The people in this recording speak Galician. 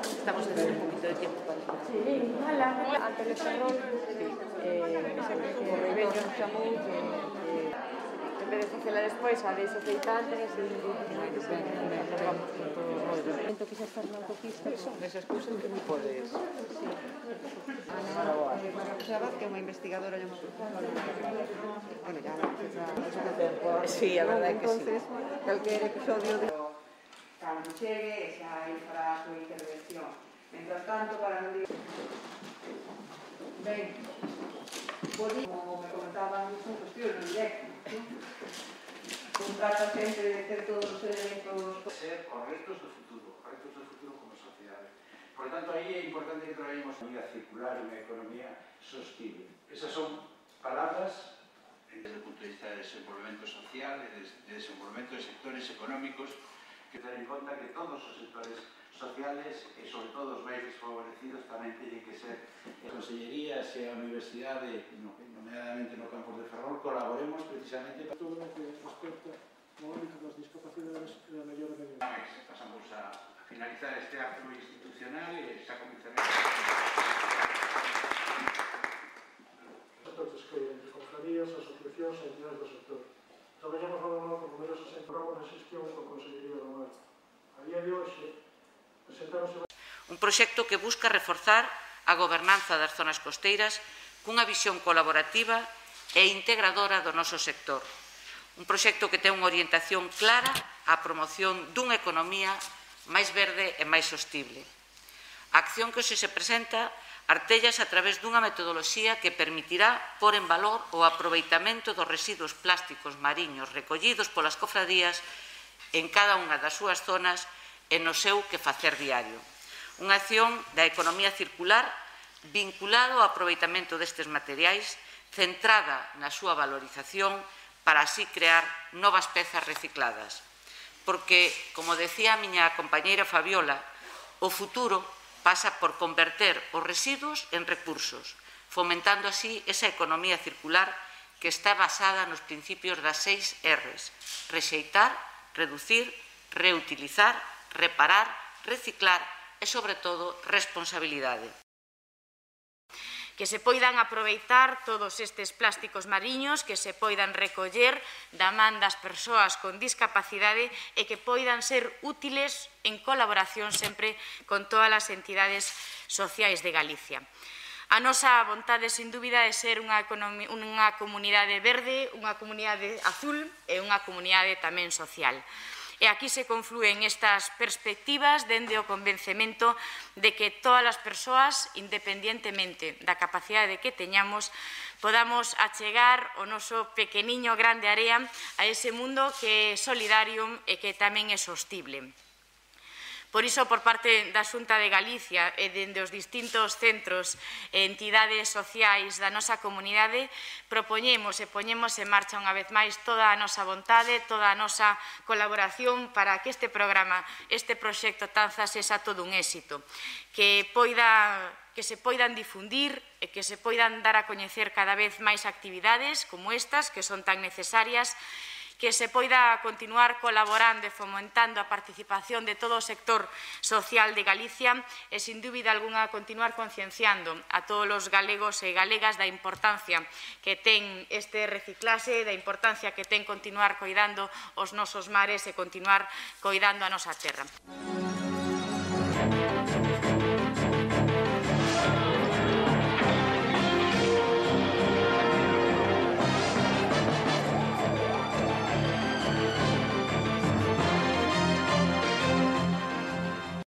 Estamos en un poquito de tiempo para esperar. Sí, mala, ante el ferrol, sempre que Rebello nos chamou que en vez de facela despois, a deixo feitante, e se vamos con todo o rollo.Ento que xa estás na autopista. Son esas cousas que non podes... Ana Xabaz, que é unha investigadora e unha profesora. Bueno, ya no tempo. Sí, a verdade é que sí. Entonces, calquer episodio de... Cando chegue, xa aí fará a súa intervención. Mientras tanto, para non dizer... Ben, como me comentaban, son cuestións no directo. Un trata sempre de ter todos os elementos... Ser os retos do futuro como sociedade. Por tanto, aí é importante que traballemos a economía circular e unha economía sostible. Esas son palabras desde o punto de vista de desenvolvemento social e de desenvolvemento de sectores económicos que ter en conta que todos os sectores sociales e sobre todo os máis desfavorecidos tamén teñen que ser as consellerías e a universidade, nomeadamente no campus de Ferrol, colaboremos precisamente para todo o que respecta ao ámbito das discapacidades e da mellora de vida. Pasamos a finalizar este acto institucional e xa comenzaremos. Entonces, que entre confrarías, asociacións e entidades do sector. Traballamos con numerosos programas de xestión con Consellería do Mar. A día de hoxe, presentaronse... Un proxecto que busca reforzar a gobernanza das zonas costeiras cunha visión colaborativa e integradora do noso sector. Un proxecto que ten unha orientación clara á promoción dunha economía máis verde e máis sostible. A acción que hoxe se presenta artellas a través dunha metodoloxía que permitirá pôr en valor o aproveitamento dos residuos plásticos mariños recollidos polas cofradías en cada unha das súas zonas e no seu quefacer diario. Unha acción da economía circular vinculado ao aproveitamento destes materiais, centrada na súa valorización para así crear novas pezas recicladas. Porque, como decía a miña compañeira Fabiola, o futuro pasa por converter os residuos en recursos, fomentando así esa economía circular que está basada nos principios das 6 Rs: rexeitar, reducir, reutilizar, reparar, reciclar e, sobre todo, responsabilidade. Que se poidan aproveitar todos estes plásticos mariños, que se poidan recoller da man das persoas con discapacidade e que poidan ser útiles en colaboración sempre con todas as entidades sociais de Galicia. A nosa vontade, sin dúbida, é ser unha comunidade verde, unha comunidade azul e unha comunidade tamén social. E aquí se conflúen estas perspectivas dende o convencemento de que todas as persoas, independientemente da capacidade que teñamos, podamos achegar o noso pequeniño grande área a ese mundo que é solidario e que tamén é sostible. Por iso, por parte da Xunta de Galicia e dende os distintos centros e entidades sociais da nosa comunidade, propoñemos e poñemos en marcha unha vez máis toda a nosa vontade, toda a nosa colaboración para que este programa, este proxecto Tanzas, sexa todo un éxito, que se poidan difundir e que se poidan dar a coñecer cada vez máis actividades como estas, que son tan necesarias, que se poida continuar colaborando e fomentando a participación de todo o sector social de Galicia e, sin dúbida algunha, continuar concienciando a todos os galegos e galegas da importancia que ten este reciclaxe, da importancia que ten continuar coidando os nosos mares e continuar coidando a nosa terra.